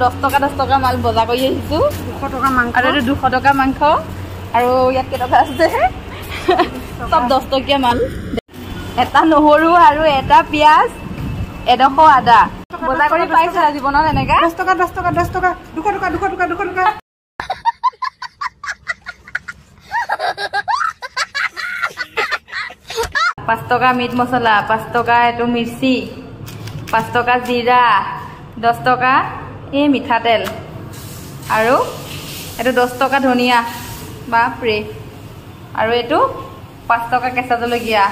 10 টকা মাল বজাৰ কৰি আহিছো 200 টকা মাংস আৰু 200 টকা মাংস আৰু ইয়াত কেটকা আছে সব 10 টকীয়া মাল এটা নহৰু আৰু এটা পিয়াজ এডখৰ আদা বজাৰ কৰি পাইছা জীৱনত এনেকা 10 টকা 200 টকা 200 টকা 5 টকা মিট মছলা 5 টকা এটো মিৰ্চি 5 টকা জিৰা 10 টকা এই মিঠাতেল আৰু এটো 10 টকা ধনিয়া বাপৰে আৰু এটো 5 টকা কেঁচা জলকীয়া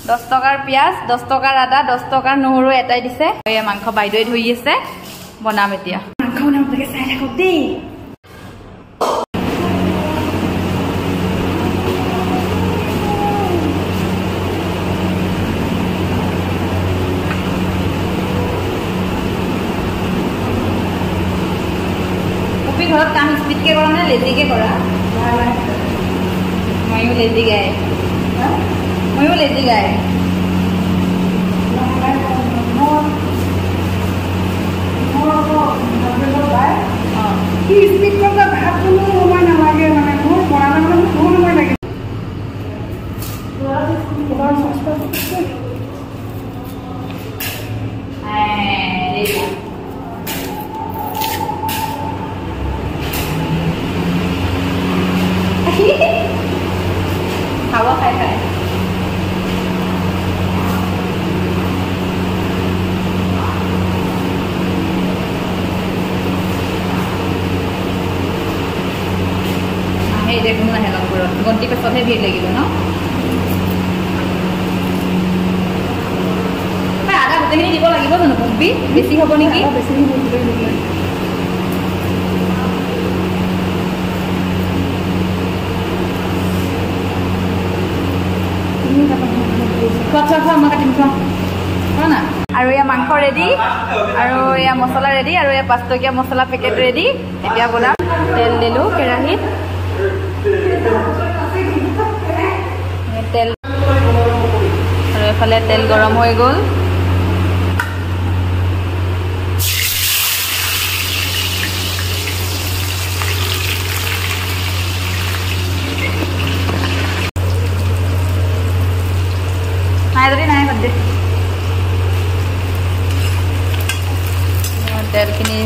10 টকাৰ পিয়াজ 10 টকাৰ আদা 10 টকাৰ নহৰু এটাই দিছে এই মাংস বাইদৈ ধুই আছে বনাম এতিয়া মাংস বনাবলৈকে চাই থাকক দেই ঘৰত কাম স্পীডকে কৰা নে লেজিকে কৰা ময়ো লেজি গাই কি স্পীড কৰা ভাত কোনো সময় নালাগে মানে মোৰ বনালে মানে বহুত সময় লাগে খাব খাই এতিয়া কোনো নাহে লগবোৰত গন্তি পাছতহে ভিৰ লাগিব ন আদা গোটেইখিনি দিব লাগিব জানো কম্পি বেছি হ'ব নেকি বেছি আৰু এয়া মাংস ৰেডি আৰু এয়া মছলা ৰেডি আৰু এয়া 5 টকীয়া মছলা পেকেট ৰেডি এতিয়া বনাম তেল দিলো কেৰাহীত তেল আৰু এফালে তেল গৰম হৈ গ'ল নাই বাদ দে তেলখিনি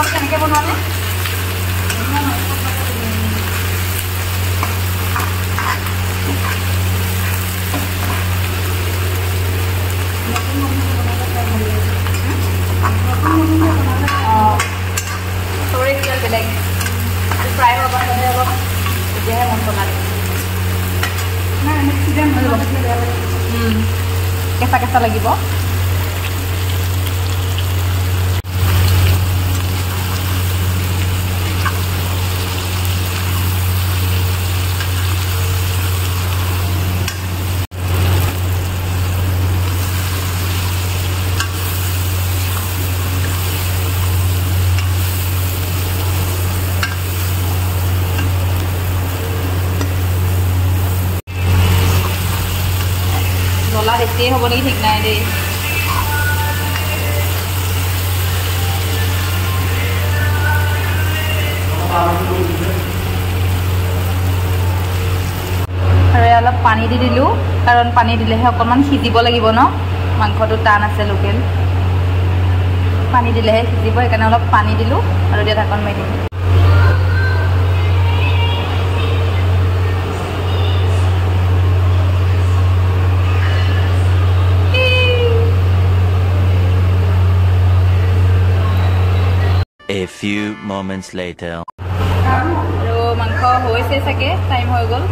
কেনেকৈ বনোৱা নে ফ্ৰাই হ'ব অলপ তেতিয়াহে মছলা কেঁচা কেঁচা লাগিব বেছিয়ে হ'ব নেকি ঠিক নাই দেই আৰু অলপ পানী দি দিলোঁ কাৰণ পানী দিলেহে অকণমান সিজিব লাগিব ন মাংসটো টান আছে লোকেল পানী দিলেহে সিজিব সেইকাৰণে অলপ পানী দিলোঁ আৰু এতিয়া ঢাকন মাৰি দিম A few moments later. আৰু মাংস হৈছে চাগে টাইম হৈ গ'ল